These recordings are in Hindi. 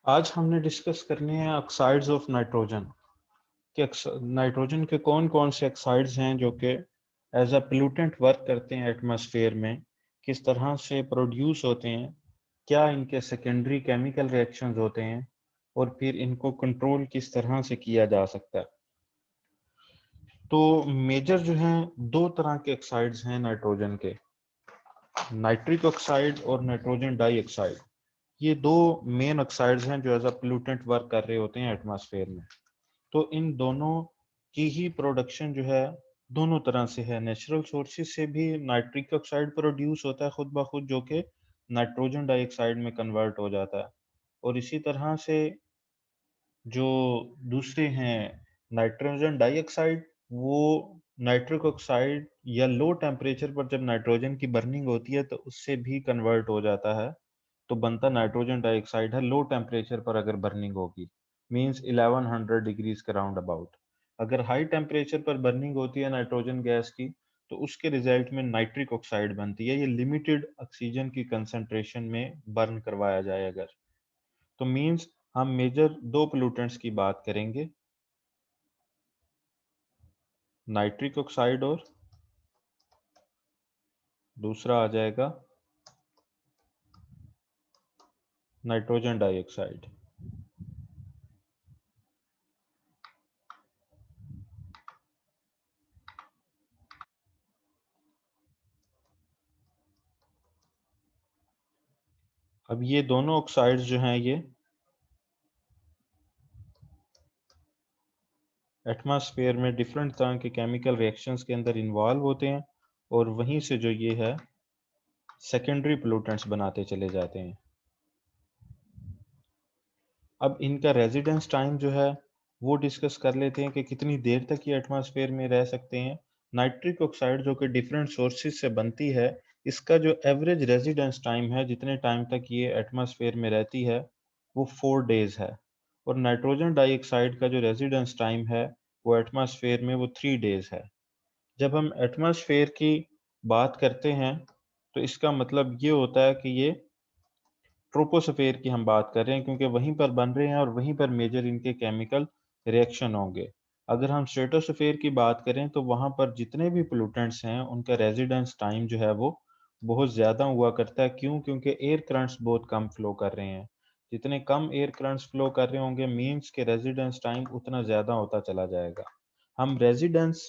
आज हमने डिस्कस करने हैं ऑक्साइड्स ऑफ नाइट्रोजन कि नाइट्रोजन के कौन कौन से ऑक्साइड्स हैं जो कि एज अ पोल्यूटेंट वर्क करते हैं एटमॉस्फेयर में, किस तरह से प्रोड्यूस होते हैं, क्या इनके सेकेंडरी केमिकल रिएक्शंस होते हैं और फिर इनको कंट्रोल किस तरह से किया जा सकता है। तो मेजर जो हैं दो तरह के ऑक्साइड्स हैं नाइट्रोजन के, नाइट्रिक ऑक्साइड और नाइट्रोजन डाइऑक्साइड। ये दो मेन ऑक्साइड्स हैं जो एज अ पोल्यूटेंट वर्क कर रहे होते हैं एटमॉस्फेयर में। तो इन दोनों की ही प्रोडक्शन जो है दोनों तरह से है। नेचुरल सोर्सेज से भी नाइट्रिक ऑक्साइड प्रोड्यूस होता है खुद ब खुद, जो कि नाइट्रोजन डाइऑक्साइड में कन्वर्ट हो जाता है। और इसी तरह से जो दूसरे हैं नाइट्रोजन डाइऑक्साइड, वो नाइट्रिक ऑक्साइड या लो टेम्परेचर पर जब नाइट्रोजन की बर्निंग होती है तो उससे भी कन्वर्ट हो जाता है, तो बनता नाइट्रोजन डाइऑक्साइड है लो टेम्परेचर पर अगर बर्निंग होगी, मींस 1100 डिग्रीज के राउंड अबाउट। अगर हाई टेम्परेचर पर बर्निंग होती है नाइट्रोजन गैस की तो उसके रिजल्ट में नाइट्रिक ऑक्साइड बनती है। ये लिमिटेड ऑक्सीजन की कंसंट्रेशन में बर्न करवाया जाए अगर, तो मींस हम मेजर दो पोल्यूटेंट्स की बात करेंगे, नाइट्रिक ऑक्साइड और दूसरा आ जाएगा नाइट्रोजन डाइऑक्साइड। अब ये दोनों ऑक्साइड्स जो हैं ये एटमॉस्फेयर में डिफरेंट तरह के केमिकल रिएक्शंस के अंदर इन्वॉल्व होते हैं और वहीं से जो ये है सेकेंडरी पोल्यूटेंट्स बनाते चले जाते हैं। अब इनका रेजिडेंस टाइम जो है वो डिस्कस कर लेते हैं कि कितनी देर तक ये एटमॉस्फेयर में रह सकते हैं। नाइट्रिक ऑक्साइड जो कि डिफरेंट सोर्सेज से बनती है, इसका जो एवरेज रेजिडेंस टाइम है, जितने टाइम तक ये एटमॉस्फेयर में रहती है, वो 4 डेज है। और नाइट्रोजन डाइऑक्साइड का जो रेजिडेंस टाइम है वो एटमॉस्फेयर में वो 3 डेज है। जब हम एटमॉस्फेयर की बात करते हैं तो इसका मतलब ये होता है कि ये ट्रोपोस्फेयर की हम बात कर रहे हैं, क्योंकि वहीं पर बन रहे हैं और वहीं पर मेजर इनके केमिकल रिएक्शन होंगे। अगर हम स्ट्रेटोस्फेयर की बात करें तो वहां पर जितने भी पोल्यूटेंट्स हैं उनका रेजिडेंस टाइम जो है वो बहुत ज़्यादा हुआ करता है। क्यों? क्योंकि एयर करंट्स बहुत कम फ्लो कर रहे हैं। जितने कम एयर करंट्स फ्लो कर रहे होंगे मीन्स के रेजिडेंस टाइम उतना ज़्यादा होता चला जाएगा। हम रेजिडेंस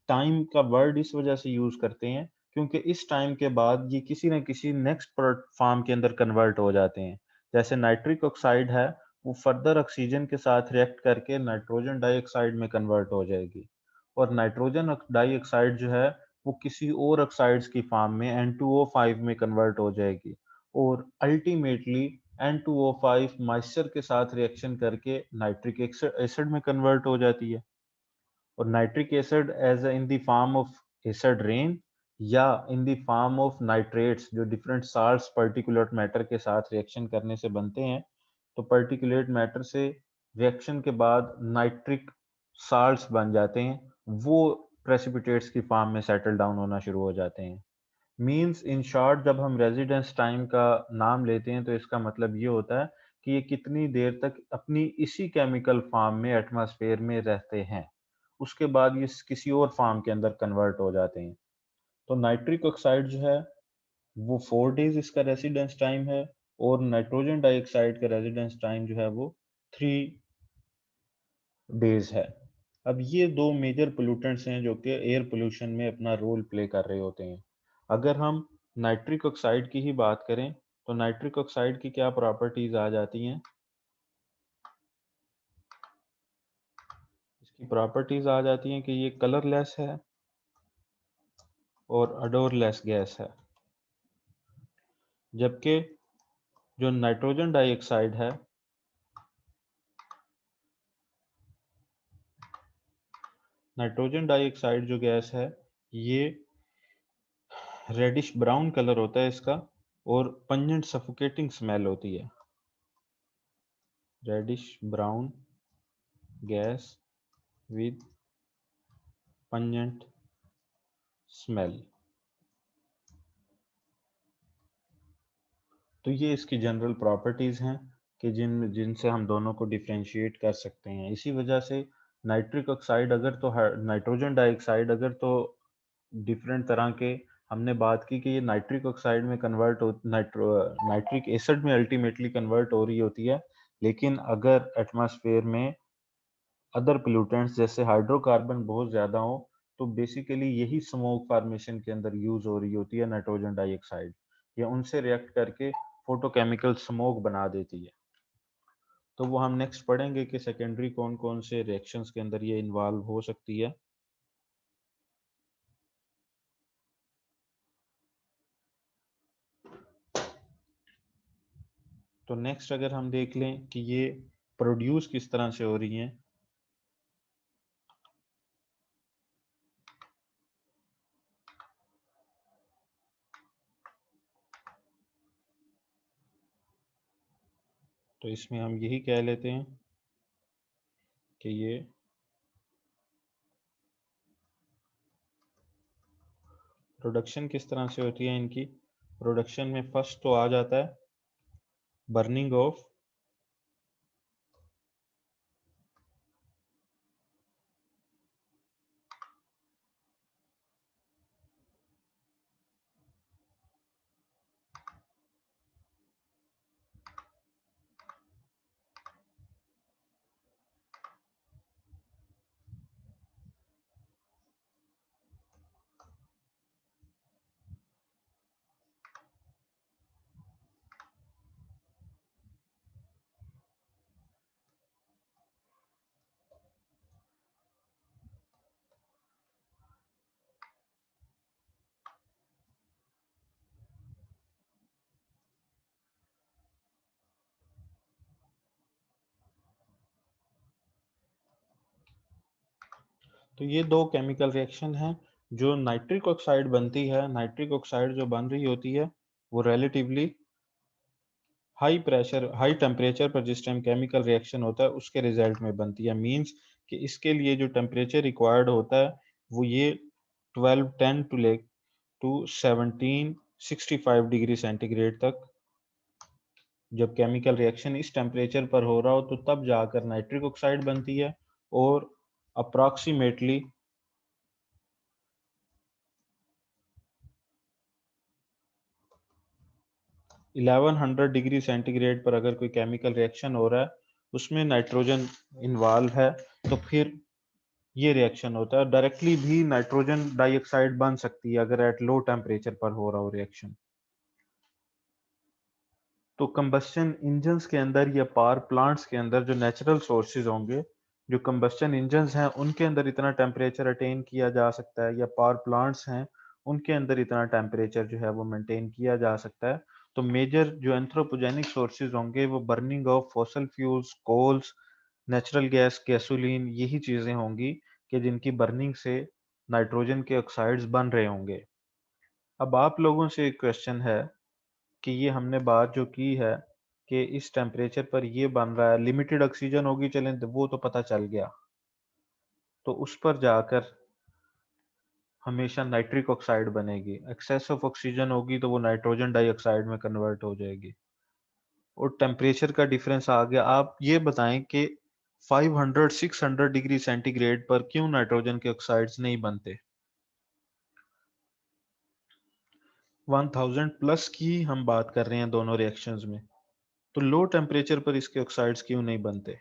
टाइम का वर्ड इस वजह से यूज़ करते हैं क्योंकि इस टाइम के बाद ये किसी न किसी नेक्स्ट प्रोडक्ट फॉर्म के अंदर कन्वर्ट हो जाते हैं। जैसे नाइट्रिक ऑक्साइड है, वो फर्दर ऑक्सीजन के साथ रिएक्ट करके नाइट्रोजन डाइऑक्साइड में कन्वर्ट हो जाएगी। और नाइट्रोजन डाइऑक्साइड जो है वो किसी और ऑक्साइड्स की फॉर्म में N2O5 में कन्वर्ट हो जाएगी और अल्टीमेटली N2O5 मॉइस्चर के साथ रिएक्शन करके नाइट्रिक एसिड में कन्वर्ट हो जाती है। और nitric acid as in the form of acid rain या in the form of nitrates, जो डिफरेंट साल्ट्स पर्टिकुलेट मैटर के साथ रिएक्शन करने से बनते हैं, तो पर्टिकुलेट मैटर से रिएक्शन के बाद नाइट्रिक साल्ट्स बन जाते हैं, वो प्रेसिपिटेट्स की फॉर्म में सेटल डाउन होना शुरू हो जाते हैं। मींस इन शॉर्ट, जब हम रेजिडेंस टाइम का नाम लेते हैं तो इसका मतलब ये होता है कि ये कितनी देर तक अपनी इसी केमिकल फॉर्म में एटमॉस्फेयर में रहते हैं, उसके बाद ये किसी और फॉर्म के अंदर कन्वर्ट हो जाते हैं। तो नाइट्रिक ऑक्साइड जो है वो 4 डेज इसका रेजिडेंस टाइम है और नाइट्रोजन डाइऑक्साइड का रेजिडेंस टाइम जो है वो 3 डेज है। अब ये दो मेजर पोल्यूटेंट्स हैं जो कि एयर पोल्यूशन में अपना रोल प्ले कर रहे होते हैं। अगर हम नाइट्रिक ऑक्साइड की ही बात करें तो नाइट्रिक ऑक्साइड की क्या प्रॉपर्टीज आ जाती हैं? इसकी प्रॉपर्टीज आ जाती हैं कि ये कलरलेस है और अडोरलेस गैस है। जबकि जो नाइट्रोजन डाइऑक्साइड है, नाइट्रोजन डाइऑक्साइड जो गैस है ये रेडिश ब्राउन कलर होता है इसका और पंजेंट सफोकेटिंग स्मेल होती है। Reddish brown gas with pungent smell. तो ये इसकी जनरल प्रॉपर्टीज हैं। कि जिनसे हम दोनों को डिफरेंशिएट कर सकते हैं। इसी वजह से नाइट्रिक ऑक्साइड अगर तो नाइट्रोजन डाइऑक्साइड अगर तो डिफरेंट तरह के हमने बात की कि ये नाइट्रिक ऑक्साइड में कन्वर्ट हो नाइट्रिक एसिड में अल्टीमेटली कन्वर्ट हो रही होती है, लेकिन अगर एटमॉस्फेयर में अदर पोल्यूटेंट्स जैसे हाइड्रोकार्बन बहुत ज्यादा हो तो बेसिकली यही स्मोक फॉर्मेशन के अंदर यूज हो रही होती है नाइट्रोजन डाइऑक्साइड। ये उनसे रिएक्ट करके फोटोकेमिकल स्मोक बना देती है। तो वो हम नेक्स्ट पढ़ेंगे कि सेकेंडरी कौन कौन से रिएक्शंस के अंदर ये इन्वॉल्व हो सकती है। तो नेक्स्ट अगर हम देख लें कि ये प्रोड्यूस किस तरह से हो रही हैं। तो इसमें हम यही कह लेते हैं कि ये प्रोडक्शन किस तरह से होती है। इनकी प्रोडक्शन में फर्स्ट तो आ जाता है बर्निंग ऑफ तो ये दो केमिकल रिएक्शन हैं। जो नाइट्रिक ऑक्साइड बनती है, नाइट्रिक ऑक्साइड जो बन रही होती है वो रिलेटिवली हाई टेम्परेचर पर जिस टाइम केमिकल रिएक्शन होता है उसके रिजल्ट में बनती है। मींस कि इसके लिए जो टेम्परेचर रिक्वायर्ड होता है वो ये 1210 टू 1765 डिग्री सेंटीग्रेड तक। जब केमिकल रिएक्शन इस टेम्परेचर पर हो रहा हो तो तब जाकर नाइट्रिक ऑक्साइड बनती है। और अप्रॉक्सीमेटली 1100 डिग्री सेंटीग्रेड पर अगर कोई केमिकल रिएक्शन हो रहा है उसमें नाइट्रोजन इन्वॉल्व है तो फिर ये रिएक्शन होता है। डायरेक्टली भी नाइट्रोजन डाइऑक्साइड बन सकती है अगर एट लो टेम्परेचर पर हो रहा हो रिएक्शन। तो कंबस्शन इंजन्स के अंदर या पावर प्लांट्स के अंदर जो नेचुरल सोर्सेज होंगे, जो कंबस्शन इंजन्स हैं उनके अंदर इतना टेम्परेचर अटेन किया जा सकता है, या पावर प्लांट्स हैं उनके अंदर इतना टेम्परेचर जो है वो मेंटेन किया जा सकता है। तो मेजर जो एंथ्रोपोजेनिक सोर्सेज होंगे वो burning of fossil fuels, coals, natural gas, gasoline, यही चीजें होंगी कि जिनकी बर्निंग से नाइट्रोजन के ऑक्साइड्स बन रहे होंगे। अब आप लोगों से एक क्वेश्चन है कि ये हमने बात जो की है कि इस टेम्परेचर पर ये बन रहा है, लिमिटेड ऑक्सीजन होगी चलें तो वो तो पता चल गया। तो उस पर जाकर हमेशा नाइट्रिक ऑक्साइड बनेगी। एक्सेस ऑफ ऑक्सीजन होगी तो वो नाइट्रोजन डाइऑक्साइड में कन्वर्ट हो जाएगी। और टेम्परेचर का डिफरेंस आ गया। आप ये बताएं कि 500 600 डिग्री सेंटीग्रेड पर क्यों नाइट्रोजन के ऑक्साइड्स नहीं बनते। 1000 प्लस की हम बात कर रहे हैं दोनों रिएक्शंस में। तो लो टेम्परेचर पर इसके ऑक्साइड्स क्यों नहीं बनते।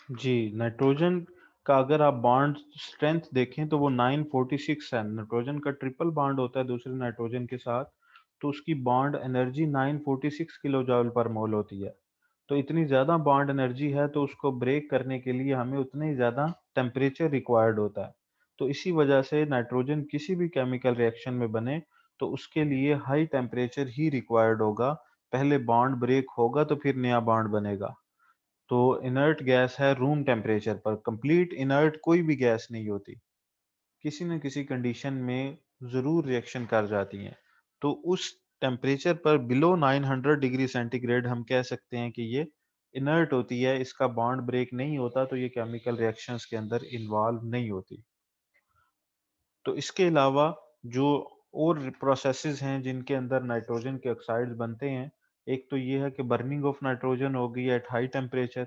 जी, नाइट्रोजन का अगर आप बॉन्ड स्ट्रेंथ देखें तो वो 946 है। नाइट्रोजन का ट्रिपल बॉन्ड होता है दूसरे नाइट्रोजन के साथ, तो उसकी बॉन्ड एनर्जी 946 किलो जूल पर मोल होती है। तो इतनी ज़्यादा बॉन्ड एनर्जी है तो उसको ब्रेक करने के लिए हमें उतना ही ज़्यादा टेम्परेचर रिक्वायर्ड होता है। तो इसी वजह से नाइट्रोजन किसी भी केमिकल रिएक्शन में बने तो उसके लिए हाई टेम्परेचर ही रिक्वायर्ड होगा। पहले बॉन्ड ब्रेक होगा तो फिर नया बॉन्ड बनेगा। तो इनर्ट गैस है रूम टेम्परेचर पर, कंप्लीट इनर्ट कोई भी गैस नहीं होती। किसी न किसी कंडीशन में ज़रूर रिएक्शन कर जाती हैं। तो उस टेम्परेचर पर बिलो 900 डिग्री सेंटीग्रेड हम कह सकते हैं कि ये इनर्ट होती है, इसका बॉन्ड ब्रेक नहीं होता, तो ये केमिकल रिएक्शंस के अंदर इन्वॉल्व नहीं होती। तो इसके अलावा जो और प्रोसेसेस हैं जिनके अंदर नाइट्रोजन के ऑक्साइड्स बनते हैं, एक तो ये है कि बर्निंग ऑफ नाइट्रोजन हो गई at high temperature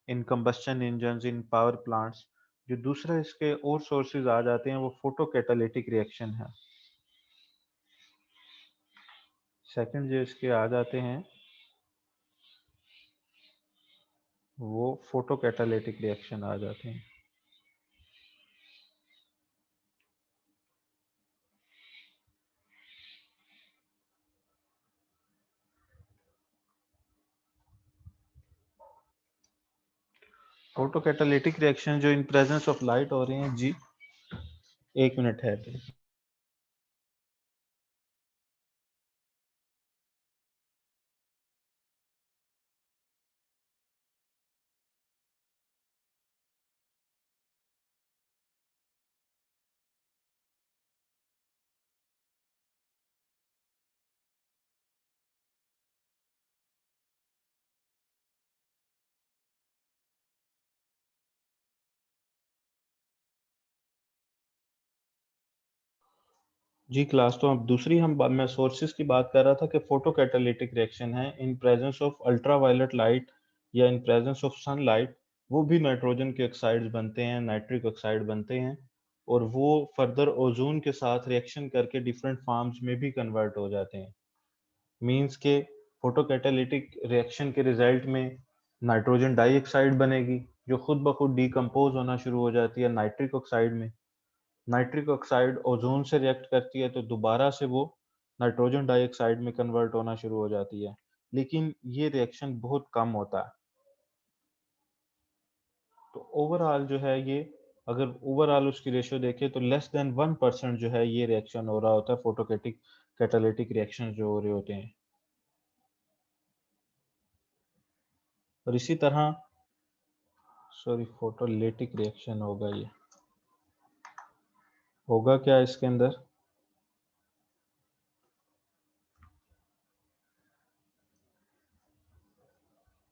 in combustion engines, in power plants. जो दूसरा इसके और सोर्सेज आ जाते हैं वो फोटोकैटालिटिक रिएक्शन है। सेकंड जो इसके आ जाते हैं वो फोटोकैटालिटिक रिएक्शन आ जाते हैं। फोटोकैटालिटिक रिएक्शन जो इन प्रेजेंस ऑफ लाइट हो रहे हैं जी, एक मिनट है। जी क्लास, तो अब दूसरी मैं सोर्सेज की बात कर रहा था कि फोटोकैटालिटिक रिएक्शन है इन प्रेजेंस ऑफ अल्ट्रावायलेट लाइट या इन प्रेजेंस ऑफ सनलाइट। वो भी नाइट्रोजन के ऑक्साइड्स बनते हैं, नाइट्रिक ऑक्साइड बनते हैं, और वो फर्दर ओजोन के साथ रिएक्शन करके डिफरेंट फॉर्म्स में भी कन्वर्ट हो जाते हैं। मींस के फोटोकैटालिटिक रिएक्शन के रिजल्ट में नाइट्रोजन डाइऑक्साइड बनेगी जो खुद ब खुद डिकम्पोज होना शुरू हो जाती है नाइट्रिक ऑक्साइड में। नाइट्रिक ऑक्साइड ओजोन से रिएक्ट करती है तो दोबारा से वो नाइट्रोजन डाइऑक्साइड में कन्वर्ट होना शुरू हो जाती है, लेकिन ये रिएक्शन बहुत कम होता है। तो ओवरऑल जो है ये, अगर ओवरऑल उसकी रेशियो देखें तो लेस देन 1% जो है ये रिएक्शन हो रहा होता है, फोटोकेटिक कैटालिटिक रिएक्शन जो हो रहे होते हैं। और इसी तरह, सॉरी, फोटोलिटिक रिएक्शन होगा ये, होगा क्या इसके अंदर,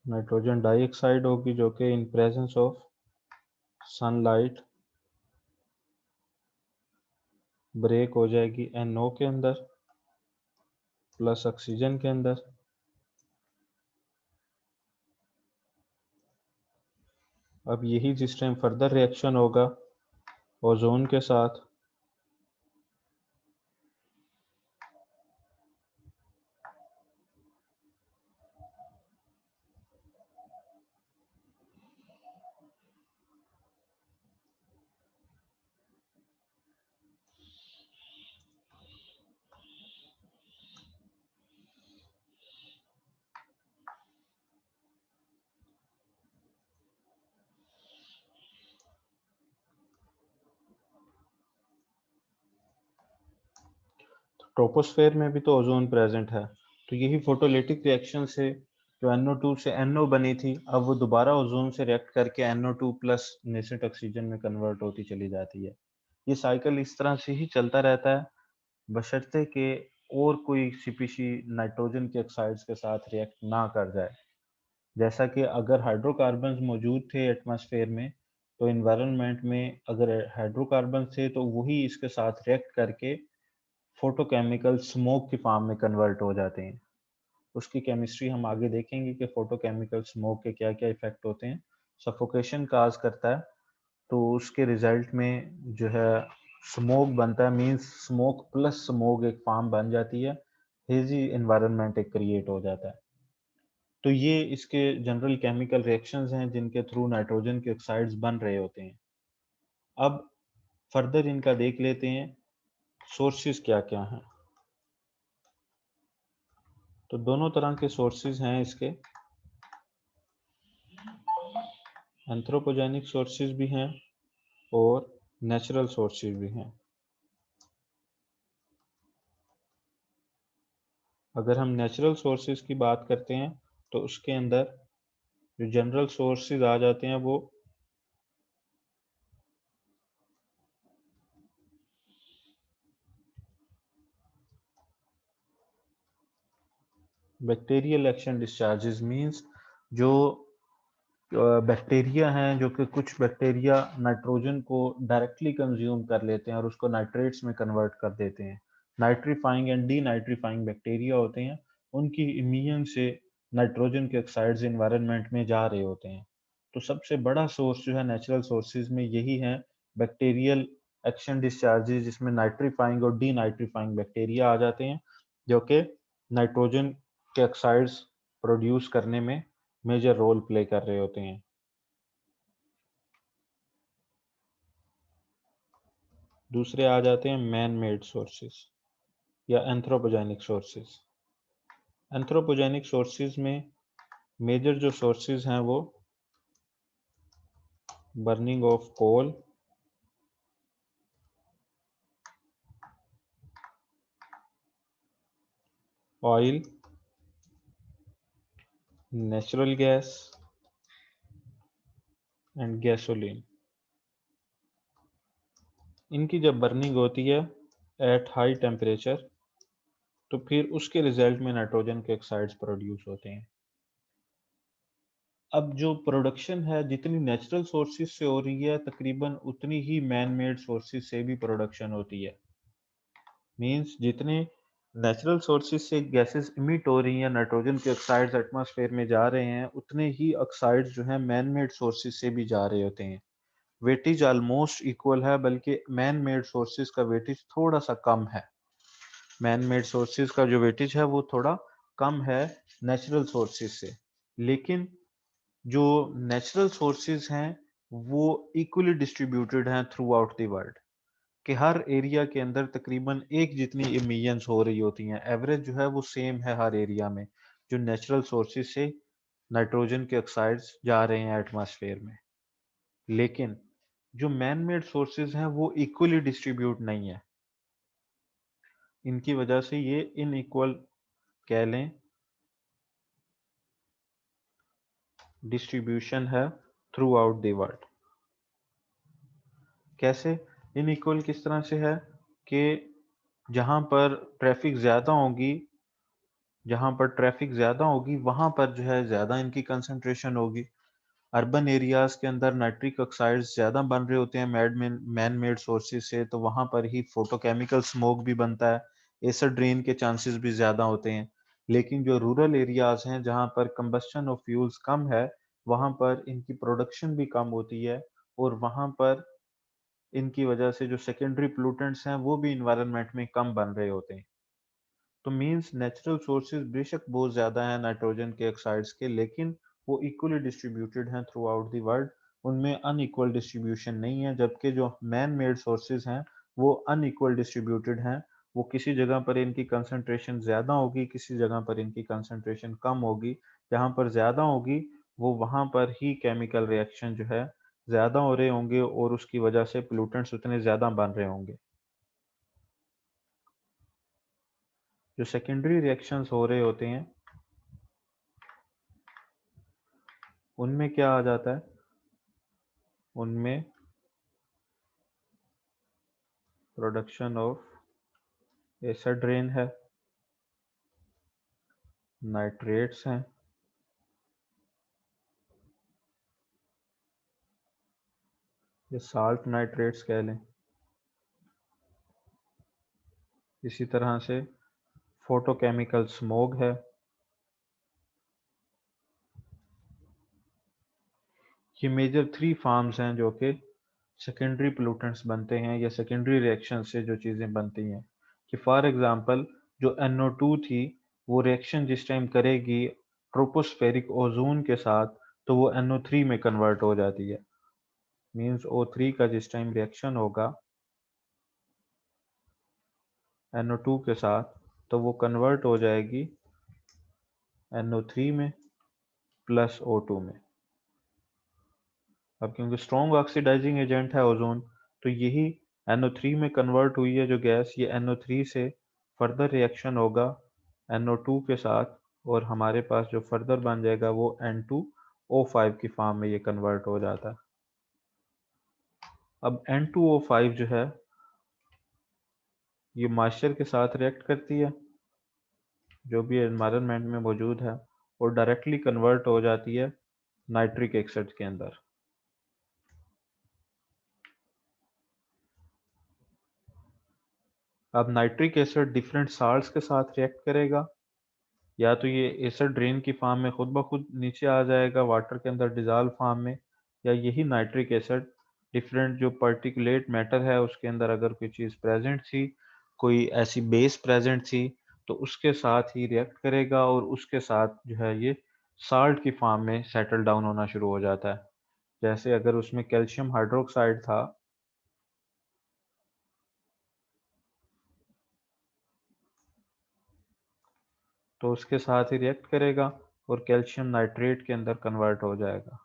नाइट्रोजन डाइऑक्साइड होगी जो कि in presence of sunlight break हो जाएगी NO के अंदर प्लस ऑक्सीजन के अंदर। अब यही जिस टाइम फर्दर रिएक्शन होगा ओजोन के साथ, ट्रोपोस्फेयर में भी तो ओजोन प्रेजेंट है। तो यही फोटोलिटिक रिएक्शन से जो NO2 से NO बनी थी, अब वो दोबारा ओजोन से रिएक्ट करके NO2 प्लस नेसेंट ऑक्सीजन में कन्वर्ट होती चली जाती है। ये साइकिल इस तरह से ही चलता रहता है, बशर्ते कि और कोई स्पीशी नाइट्रोजन के ऑक्साइड्स के साथ रिएक्ट ना कर जाए। जैसा कि अगर हाइड्रोकार्बन्स मौजूद थे एटमॉस्फेयर में, तो एनवायरनमेंट में अगर हाइड्रोकार्बन थे तो वही इसके साथ रिएक्ट करके फोटोकेमिकल स्मोक की फॉर्म में कन्वर्ट हो जाते हैं। उसकी केमिस्ट्री हम आगे देखेंगे कि फोटोकेमिकल स्मोक के क्या क्या इफेक्ट होते हैं। सफोकेशन काज करता है, तो उसके रिजल्ट में जो है स्मोक बनता है, मींस स्मोक प्लस स्मोक एक फॉर्म बन जाती है, हेजी एनवायरनमेंट एक क्रिएट हो जाता है। तो ये इसके जनरल केमिकल रिएक्शंस हैं जिनके थ्रू नाइट्रोजन के ऑक्साइड्स बन रहे होते हैं। अब फर्दर इनका देख लेते हैं सोर्सेज क्या क्या हैं। तो दोनों तरह के सोर्सेज हैं इसके, एंथ्रोपोजेनिक सोर्सेज भी हैं और नेचुरल सोर्सेज भी हैं। अगर हम नेचुरल सोर्सेज की बात करते हैं तो उसके अंदर जो जनरल सोर्सेज आ जाते हैं वो बैक्टीरियल एक्शन डिस्चार्जेस मींस जो बैक्टीरिया हैं, जो कि कुछ बैक्टीरिया नाइट्रोजन को डायरेक्टली कंज्यूम कर लेते हैं और उसको नाइट्रेट्स में कन्वर्ट कर देते हैं। नाइट्रीफाइंग एंड डीनाइट्रीफाइंग बैक्टीरिया होते हैं, उनकी इम्यून से नाइट्रोजन के ऑक्साइड्स एनवायरनमेंट में जा रहे होते हैं। तो सबसे बड़ा सोर्स जो है नेचुरल सोर्सेज में यही है, बैक्टीरियल एक्शन डिस्चार्जेस, जिसमें नाइट्रीफाइंग और डीनाइट्रीफाइंग बैक्टीरिया आ जाते हैं, जो कि नाइट्रोजन के ऑक्साइड्स प्रोड्यूस करने में मेजर रोल प्ले कर रहे होते हैं। दूसरे आ जाते हैं मैन मेड सोर्सेस या एंथ्रोपोजेनिक सोर्सेस। एंथ्रोपोजेनिक सोर्सेज में मेजर जो सोर्सेज हैं वो burning of coal, oil, natural gas and gasoline. इनकी जब बर्निंग होती है एट हाई टेम्परेचर, तो फिर उसके रिजल्ट में नाइट्रोजन के ऑक्साइड्स प्रोड्यूस होते हैं। अब जो प्रोडक्शन है जितनी नेचुरल सोर्सेज से हो रही है, तकरीबन उतनी ही मैन मेड सोर्सेज से भी प्रोडक्शन होती है। मींस जितने नेचुरल सोर्सेज से गैसेस इमिट हो रही हैं, नाइट्रोजन के ऑक्साइड्स एटमॉस्फेयर में जा रहे हैं, उतने ही ऑक्साइड्स जो हैं मैन मेड सोर्सेज से भी जा रहे होते हैं। वेटेज ऑलमोस्ट इक्वल है, बल्कि मैन मेड सोर्सेज का वेटेज थोड़ा सा कम है। मैन मेड सोर्सेज का जो वेटेज है वो थोड़ा कम है नेचुरल सोर्सेज से। लेकिन जो नेचुरल सोर्सेज हैं वो इक्वली डिस्ट्रीब्यूटेड हैं थ्रू आउट द वर्ल्ड, कि हर एरिया के अंदर तकरीबन एक जितनी इमिशंस हो रही होती हैं। एवरेज जो है वो सेम है हर एरिया में, जो नेचुरल सोर्सेज से नाइट्रोजन के ऑक्साइड्स जा रहे हैं एटमॉस्फेयर में। लेकिन जो मैन मेड सोर्सेज हैं वो इक्वली डिस्ट्रीब्यूट नहीं है। इनकी वजह से ये इनइक्वल कह लें डिस्ट्रीब्यूशन है थ्रू आउट द वर्ल्ड। कैसे इनइक्वल, किस तरह से है कि जहां पर ट्रैफिक ज़्यादा होगी, जहां पर ट्रैफिक ज़्यादा होगी वहां पर जो है ज़्यादा इनकी कंसंट्रेशन होगी। अर्बन एरियाज के अंदर नाइट्रिक ऑक्साइड्स ज़्यादा बन रहे होते हैं मैन मेड सोर्सेज से, तो वहां पर ही फोटोकेमिकल स्मोक भी बनता है, एसिड रेन के चांसेस भी ज़्यादा होते हैं। लेकिन जो रूरल एरियाज हैं जहां पर कंबस्शन ऑफ फ्यूल्स कम है, वहां पर इनकी प्रोडक्शन भी कम होती है, और वहां पर इनकी वजह से जो सेकेंडरी पोल्यूटेंट्स हैं वो भी इन्वायरमेंट में कम बन रहे होते हैं। तो मींस नेचुरल सोर्सेज बेशक बहुत ज़्यादा हैं नाइट्रोजन के ऑक्साइड्स के, लेकिन वो इक्वली डिस्ट्रीब्यूटेड हैं थ्रू आउट द वर्ल्ड। उनमें अनइक्वल डिस्ट्रीब्यूशन नहीं है, जबकि जो मैन मेड सोर्सेज हैं वो अनइक्वल डिस्ट्रीब्यूटेड हैं। वो किसी जगह पर इनकी कंसंट्रेशन ज़्यादा होगी, किसी जगह पर इनकी कंसंट्रेशन कम होगी। जहाँ पर ज़्यादा होगी वो वहाँ पर ही केमिकल रिएक्शन जो है ज़्यादा हो रहे होंगे, और उसकी वजह से पोल्यूटेंट्स उतने ज़्यादा बन रहे होंगे। जो सेकेंडरी रिएक्शंस हो रहे होते हैं उनमें क्या आ जाता है, उनमें प्रोडक्शन ऑफ एसिड रेन है, नाइट्रेट्स हैं, या साल्ट नाइट्रेट्स कह लें। इसी तरह से फोटोकेमिकल स्मोक है। ये मेजर थ्री फार्म्स हैं जो कि सेकेंडरी पोल्यूटेंट्स बनते हैं या सेकेंडरी रिएक्शन से जो चीज़ें बनती हैं। कि फॉर एग्जांपल जो NO2 थी, वो रिएक्शन जिस टाइम करेगी ट्रोपोस्फेरिक ओजोन के साथ, तो वो NO3 में कन्वर्ट हो जाती है। मींस O3 का जिस टाइम रिएक्शन होगा NO2 के साथ, तो वो कन्वर्ट हो जाएगी NO3 में प्लस O2 में। अब क्योंकि स्ट्रॉन्ग ऑक्सीडाइजिंग एजेंट है ओजोन, तो यही NO3 में कन्वर्ट हुई है जो गैस, ये NO3 से फर्दर रिएक्शन होगा NO2 के साथ, और हमारे पास जो फर्दर बन जाएगा वो N2O5 की फॉर्म में ये कन्वर्ट हो जाता है। अब N2O5 जो है ये मॉइस्चर के साथ रिएक्ट करती है, जो भी एनवायरनमेंट में मौजूद है वो डायरेक्टली कन्वर्ट हो जाती है नाइट्रिक एसिड के अंदर। अब नाइट्रिक एसिड डिफरेंट साल्ट्स के साथ रिएक्ट करेगा, या तो ये एसिड रेन की फॉर्म में खुद ब खुद नीचे आ जाएगा वाटर के अंदर डिजॉल्व फॉर्म में, या यही नाइट्रिक एसिड डिफरेंट जो पर्टिकुलेट मैटर है उसके अंदर अगर कोई चीज़ प्रेजेंट थी, कोई ऐसी बेस प्रेजेंट थी, तो उसके साथ ही रिएक्ट करेगा और उसके साथ जो है ये साल्ट की फॉर्म में सेटल डाउन होना शुरू हो जाता है। जैसे अगर उसमें कैल्शियम हाइड्रोक्साइड था, तो उसके साथ ही रिएक्ट करेगा और कैल्शियम नाइट्रेट के अंदर कन्वर्ट हो जाएगा।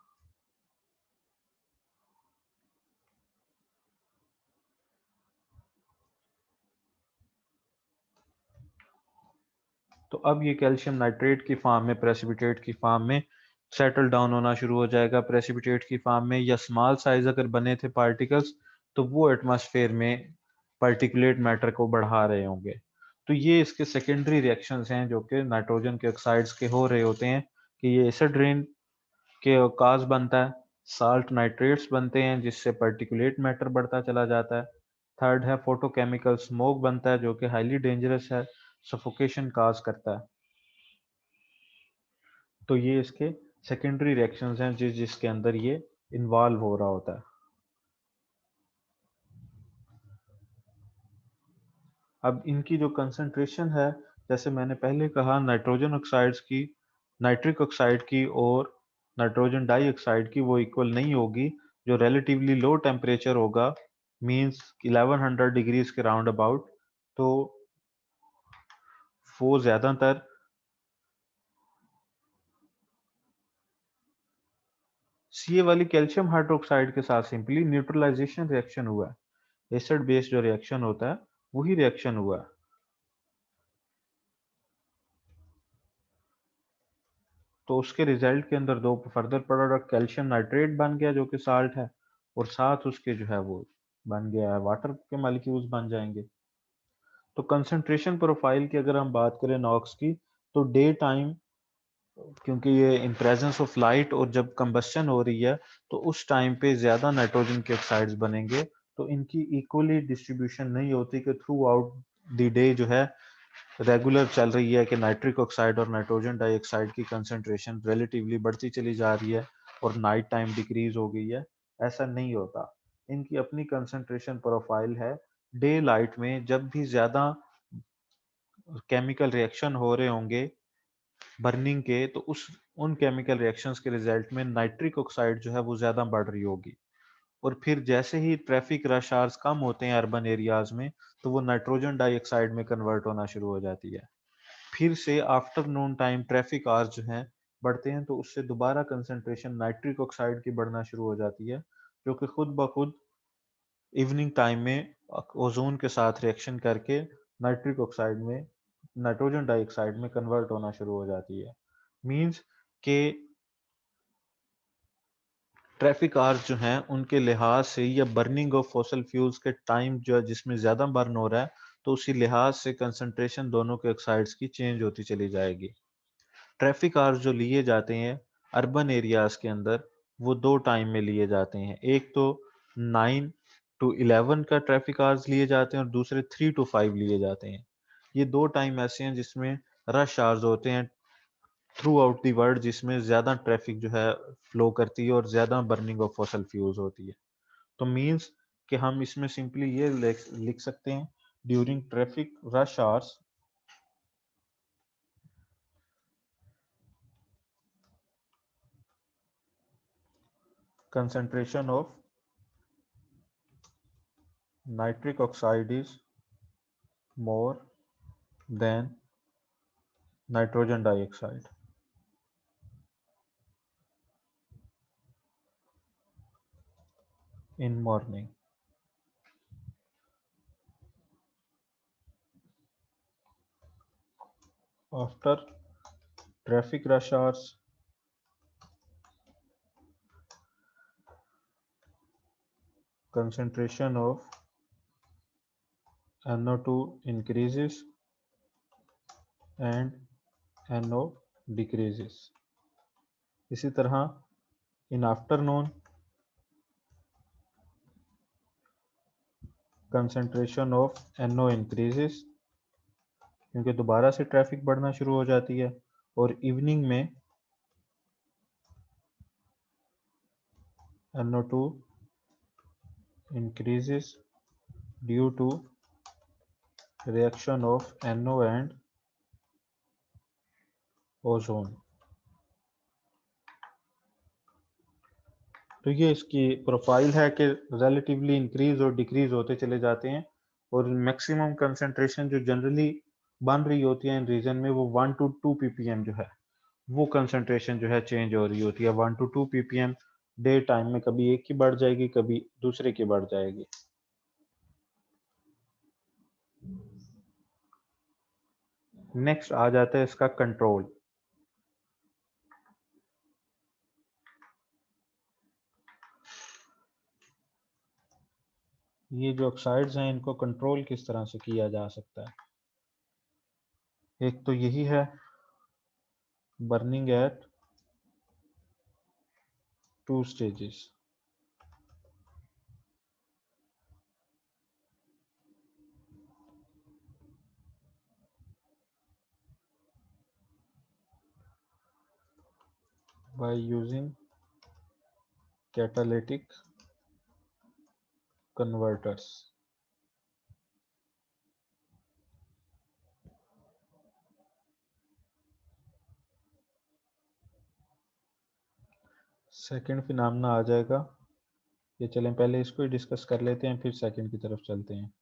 तो अब ये कैल्शियम नाइट्रेट की फॉर्म में, प्रेसिपिटेट की फॉर्म में सेटल डाउन होना शुरू हो जाएगा। प्रेसिपिटेट की फॉर्म में या स्मॉल साइज अगर बने थे पार्टिकल्स, तो वो एटमॉस्फेयर में पार्टिकुलेट मैटर को बढ़ा रहे होंगे। तो ये इसके सेकेंडरी रिएक्शंस हैं जो कि नाइट्रोजन के ऑक्साइड्स के हो रहे होते हैं, कि ये एसिड रेन के काज बनता है, साल्ट नाइट्रेट्स बनते हैं जिससे पर्टिकुलेट मैटर बढ़ता चला जाता है। थर्ड है फोटोकेमिकल स्मोक बनता है जो कि हाईली डेंजरस है, सफोकेशन काज करता है। तो ये इसके सेकेंडरी रिएक्शंस हैं जिसके अंदर ये इन्वॉल्व हो रहा होता है। अब इनकी जो कंसंट्रेशन है, जैसे मैंने पहले कहा, नाइट्रोजन ऑक्साइड्स की, नाइट्रिक ऑक्साइड की और नाइट्रोजन डाइऑक्साइड की वो इक्वल नहीं होगी। जो रिलेटिवली लो टेम्परेचर होगा, मींस 1100 डिग्रीज के राउंड अबाउट, तो वो ज्यादातर सी ए वाली कैल्शियम हाइड्रोक्साइड के साथ सिंपली न्यूट्रलाइजेशन रिएक्शन हुआ है। एसिड बेस जो रिएक्शन होता है वही रिएक्शन हुआ है। तो उसके रिजल्ट के अंदर दो फर्दर प्रोडक्ट कैल्शियम नाइट्रेट बन गया जो कि साल्ट है, और साथ उसके जो है वो बन गया है वाटर के मॉलिक्यूल्स बन जाएंगे। तो कंसंट्रेशन प्रोफाइल की अगर हम बात करें नॉक्स की, तो डे टाइम, क्योंकि ये इन प्रेजेंस ऑफ लाइट और जब कंबस्शन हो रही है, तो उस टाइम पे ज्यादा नाइट्रोजन के ऑक्साइड्स बनेंगे। तो इनकी इक्वली डिस्ट्रीब्यूशन नहीं होती कि थ्रू आउट द डे जो है रेगुलर चल रही है कि नाइट्रिक ऑक्साइड और नाइट्रोजन डाइऑक्साइड की कंसंट्रेशन रिलेटिवली बढ़ती चली जा रही है और नाइट टाइम डिक्रीज हो गई है। ऐसा नहीं होता। इनकी अपनी कंसंट्रेशन प्रोफाइल है। डे लाइट में जब भी ज्यादा केमिकल रिएक्शन हो रहे होंगे बर्निंग के, तो उस उन केमिकल रिएक्शंस के रिजल्ट में नाइट्रिक ऑक्साइड जो है वो ज्यादा बढ़ रही होगी। और फिर जैसे ही ट्रैफिक रश आवर्स कम होते हैं अर्बन एरियाज में, तो वो नाइट्रोजन डाइऑक्साइड में कन्वर्ट होना शुरू हो जाती है। फिर से आफ्टरनून टाइम ट्रैफिक आवर्स जो हैं बढ़ते हैं, तो उससे दोबारा कंसंट्रेशन नाइट्रिक ऑक्साइड की बढ़ना शुरू हो जाती है, जो कि खुद ब खुद इवनिंग टाइम में ओजोन के साथ रिएक्शन करके नाइट्रिक ऑक्साइड में, नाइट्रोजन डाइऑक्साइड में कन्वर्ट होना शुरू हो जाती है। मींस के ट्रैफिक आवर्स जो हैं उनके लिहाज से, या बर्निंग ऑफ फॉसल फ्यूल्स के टाइम जो है जिसमें ज्यादा बर्न हो रहा है, तो उसी लिहाज से कंसंट्रेशन दोनों के ऑक्साइड्स की चेंज होती चली जाएगी। ट्रैफिक आवर्स जो लिए जाते हैं अर्बन एरियाज के अंदर, वो दो टाइम में लिए जाते हैं। एक तो 9 to 11 का ट्रैफिक आवर्स लिए जाते हैं और दूसरे 3 to 5 लिए जाते हैं। ये दो टाइम ऐसे हैं जिसमें रश आवर्स होते हैं थ्रू आउट दी वर्ल्ड, जिसमें ज्यादा ट्रैफिक जो है फ्लो करती है और ज्यादा बर्निंग ऑफ फॉसल फ्यूल्स होती है। तो मींस कि हम इसमें सिंपली ये लिख सकते हैं, during traffic rush hours concentration of nitric oxide is more than nitrogen dioxide in morning. After traffic rush hours, concentration of NO2 increases and NO decreases. इसी तरह in afternoon concentration of NO increases, क्योंकि दोबारा से ट्रैफिक बढ़ना शुरू हो जाती है, और इवनिंग में NO2 increases due to reaction of NO and ozone. तो ये इसकी प्रोफाइल है कि रिलेटिवली इंक्रीज और डिक्रीज होते चले जाते हैं, और मैक्सिमम कंसंट्रेशन जो जनरली बन रही होती है इन रीजन में वो 1 to 2 ppm जो है, वो कंसंट्रेशन जो है चेंज हो रही होती है। 1 to 2 ppm डे टाइम में कभी एक की बढ़ जाएगी, कभी दूसरे की बढ़ जाएगी। नेक्स्ट आ जाता है इसका कंट्रोल। ये जो ऑक्साइड्स हैं इनको कंट्रोल किस तरह से किया जा सकता है? एक तो यही है burning at 2 stages। by using catalytic converters। Second phenomena आ जाएगा, ये चलें पहले इसको ही डिस्कस कर लेते हैं, फिर सेकंड की तरफ चलते हैं।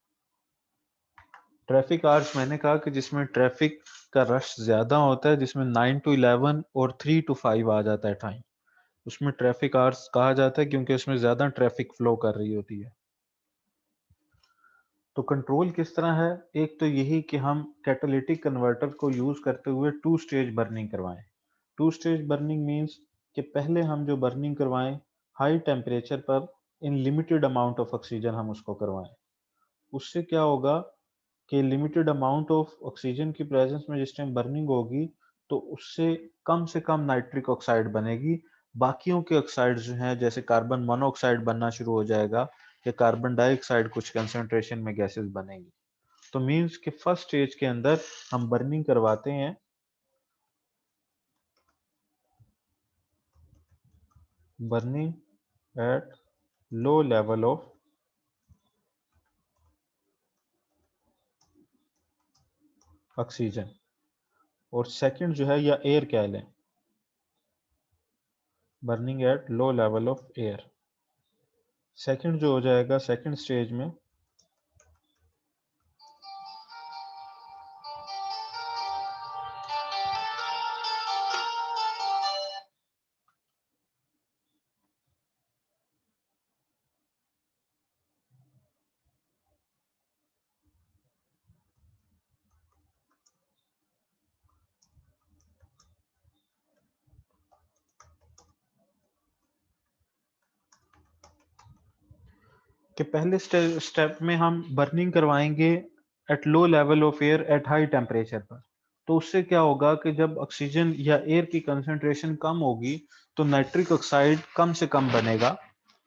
ट्रैफिक आवर्स मैंने कहा कि जिसमें ट्रैफिक का रश ज्यादा होता है, जिसमें 9 to 11 और 3 to 5 आ जाता है टाइम, उसमें ट्रैफिक आवर्स कहा जाता है क्योंकि उसमें ज्यादा ट्रैफिक फ्लो कर रही होती है। तो कंट्रोल किस तरह है? एक तो यही कि हम कैटालिटिक कन्वर्टर को यूज करते हुए 2 स्टेज बर्निंग करवाएं। 2 स्टेज बर्निंग मींस कि पहले हम जो बर्निंग करवाएं हाई टेम्परेचर पर in limited amount of oxygen हम उसको करवाएं। उससे क्या होगा कि लिमिटेड अमाउंट ऑफ ऑक्सीजन की प्रेजेंस में जिस टाइम बर्निंग होगी तो उससे से कम नाइट्रिक ऑक्साइड बनेगी। बाकियों के ऑक्साइड जो हैं जैसे कार्बन मोनोऑक्साइड बनना शुरू हो जाएगा या कार्बन डाइऑक्साइड कुछ कंसंट्रेशन में गैसेस बनेगी। तो मींस कि फर्स्ट स्टेज के अंदर हम बर्निंग करवाते हैं burning at low level of oxygen, और सेकंड जो है या एयर कह लें, burning at low level of air. Second जो हो जाएगा सेकंड स्टेज में कि पहले स्टेप में हम बर्निंग करवाएंगे at low level of air at high temperature पर। तो उससे क्या होगा कि जब ऑक्सीजन या एयर की कंसंट्रेशन कम होगी तो नाइट्रिक ऑक्साइड कम से कम बनेगा।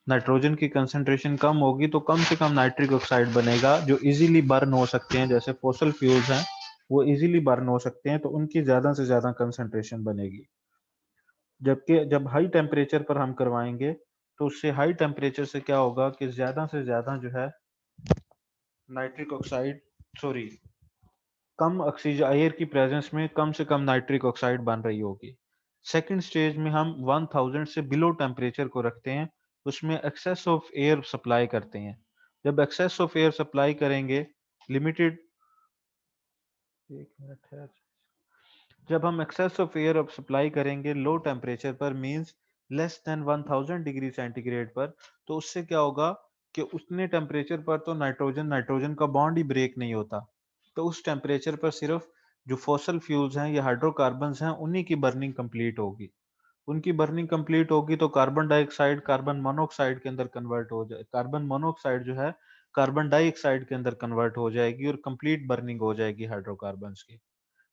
नाइट्रोजन की कंसंट्रेशन कम होगी तो कम से कम नाइट्रिक ऑक्साइड बनेगा जो इजीली बर्न हो सकते हैं, जैसे फॉसल फ्यूल्स हैं वो इजीली बर्न हो सकते हैं, तो उनकी ज्यादा से ज्यादा कंसंट्रेशन बनेगी। जबकि जब हाई टेम्परेचर पर हम करवाएंगे तो उससे हाई टेम्परेचर से क्या होगा कि ज्यादा से ज्यादा जो है नाइट्रिक ऑक्साइड सॉरी कम ऑक्सीजन एयर की प्रेजेंस में कम से कम नाइट्रिक ऑक्साइड बन रही होगी। सेकंड स्टेज में हम 1000 से बिलो टेम्परेचर को रखते हैं, उसमें एक्सेस ऑफ एयर सप्लाई करते हैं। जब एक्सेस ऑफ एयर सप्लाई करेंगे लिमिटेड, एक मिनट है, जब हम एक्सेस ऑफ एयर अब सप्लाई करेंगे लो टेम्परेचर पर means less than 1000 degree centigrade पर, तो उससे क्या होगा कि उतने टेम्परेचर पर तो नाइट्रोजन नाइट्रोजन का बॉन्ड ही ब्रेक नहीं होता। तो उस टेम्परेचर पर सिर्फ जो फॉसल फ्यूल्स हैं या हाइड्रोकार्बन्स हैं उन्हीं की बर्निंग कंप्लीट होगी। उनकी बर्निंग कंप्लीट होगी तो कार्बन डाइऑक्साइड कार्बन मोनोऑक्साइड के अंदर कन्वर्ट हो जाए, कार्बन मोनोऑक्साइड जो है कार्बन डाइऑक्साइड के अंदर कन्वर्ट हो जाएगी और कंप्लीट बर्निंग हो जाएगी हाइड्रोकार्बन्स की।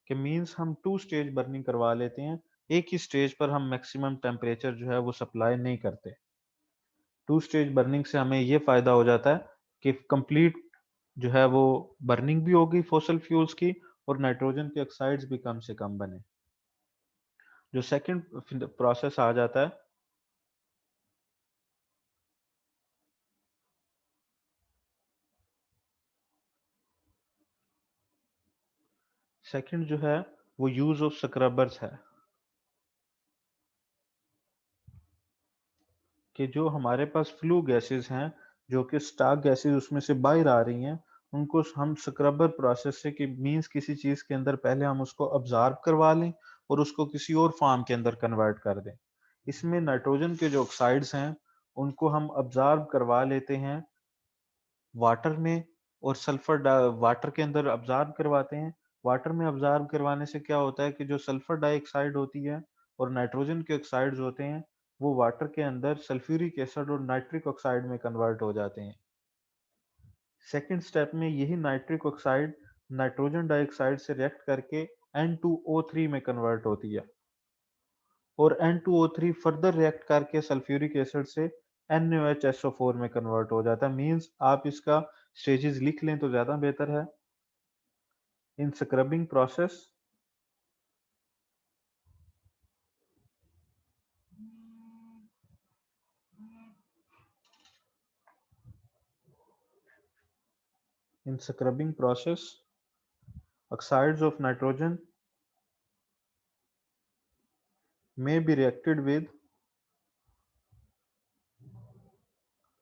कि मीन्स हम 2 स्टेज बर्निंग करवा लेते हैं। एक ही स्टेज पर हम मैक्सिमम टेम्परेचर जो है वो सप्लाई नहीं करते। 2 स्टेज बर्निंग से हमें ये फ़ायदा हो जाता है कि कंप्लीट जो है वो बर्निंग भी होगी फॉसिल फ्यूल्स की और नाइट्रोजन के ऑक्साइड्स भी कम से कम बने। जो सेकंड प्रोसेस आ जाता है, सेकंड जो है वो यूज़ ऑफ स्क्रबर्स है। कि जो हमारे पास फ्लू गैसेस हैं, जो कि स्टार्क गैसेस उसमें से बाहर आ रही हैं, उनको हम स्क्रबर प्रोसेस से कि मीन्स किसी चीज़ के अंदर पहले हम उसको ऑब्ज़र्व करवा लें और उसको किसी और फ़ॉर्म के अंदर कन्वर्ट कर दें। इसमें नाइट्रोजन के जो ऑक्साइड्स हैं, उनको हम ऑब्ज़र्व करवा लेते हैं वाटर में और सल्फर वाटर के अंदर ऑब्ज़र्व करवाते हैं। वाटर में ऑब्ज़र्व करवाने से क्या होता है कि जो सल्फर डाइऑक्साइड होती है और नाइट्रोजन के ऑक्साइड्स होते हैं, वो वाटर के अंदर सल्फ्यूरिक एसिड और नाइट्रिक ऑक्साइड में कन्वर्ट हो जाते हैं। सेकंड स्टेप में यही नाइट्रिक ऑक्साइड नाइट्रोजन डाइऑक्साइड से रिएक्ट करके N2O3 में कन्वर्ट होती है और N2O3 फर्दर रिएक्ट करके सल्फ्यूरिक एसिड से NaOHSO4 में कन्वर्ट हो जाता है। मीन्स आप इसका स्टेजेस लिख लें तो ज़्यादा बेहतर है। In scrubbing process in scrubbing process, oxides of nitrogen may be reacted with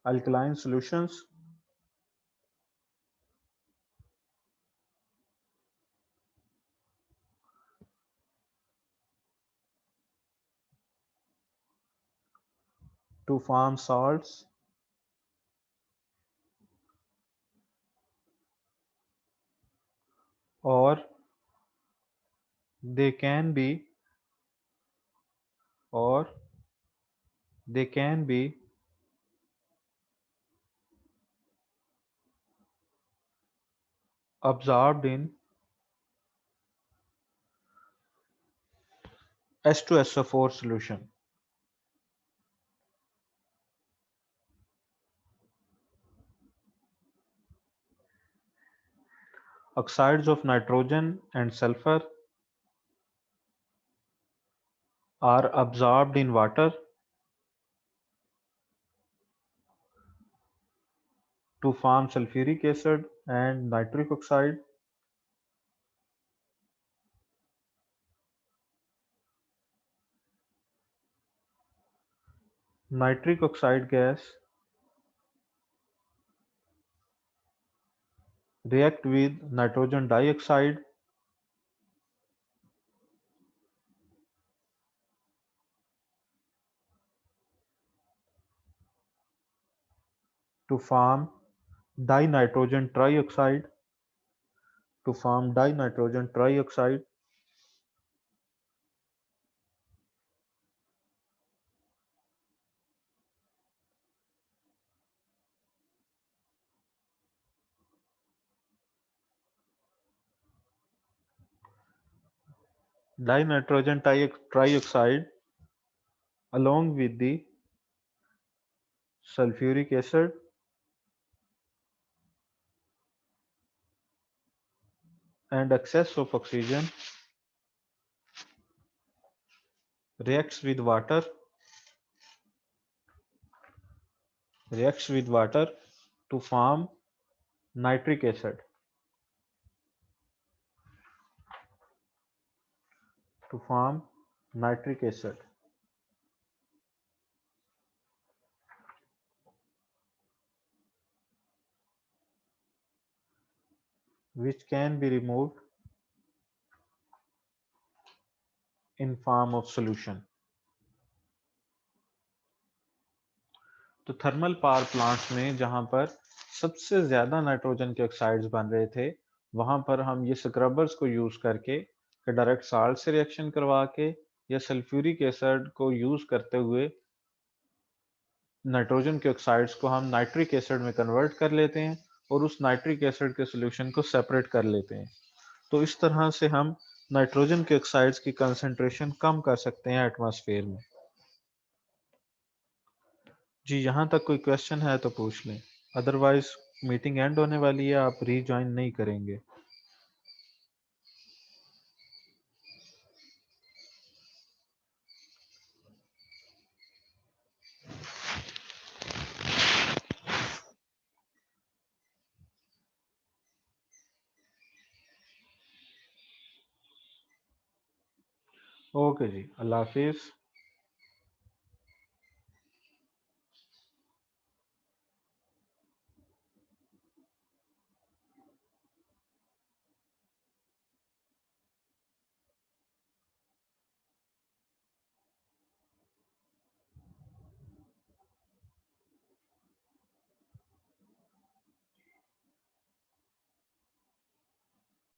alkaline solutions to form salts or they can be or they can be absorbed in H2SO4 solution. Oxides of nitrogen and sulfur are absorbed in water to form sulfuric acid and nitric oxide. Nitric oxide gas react with nitrogen dioxide to form dinitrogen trioxide to form dinitrogen trioxide. Dinitrogen trioxide along with the sulfuric acid and excess of oxygen reacts with water to form nitric acid to form nitric acid which can be removed in form of solution. तो थर्मल पावर प्लांट्स में जहां पर सबसे ज्यादा नाइट्रोजन के ऑक्साइड्स बन रहे थे, वहां पर हम ये स्क्रबर्स को यूज करके डायरेक्ट साल्ट से रिएक्शन करवा के या सल्फ्यूरिक एसिड को यूज करते हुए नाइट्रोजन के ऑक्साइड्स को हम नाइट्रिक एसिड में कन्वर्ट कर लेते हैं और उस नाइट्रिक एसिड के सॉल्यूशन को सेपरेट कर लेते हैं। तो इस तरह से हम नाइट्रोजन के ऑक्साइड्स की कंसंट्रेशन कम कर सकते हैं एटमॉस्फेयर में। जी, यहाँ तक कोई क्वेश्चन है तो पूछ लें, अदरवाइज मीटिंग एंड होने वाली है, आप रीजॉइन नहीं करेंगे। ओके जी, अल्लाह हाफिज़।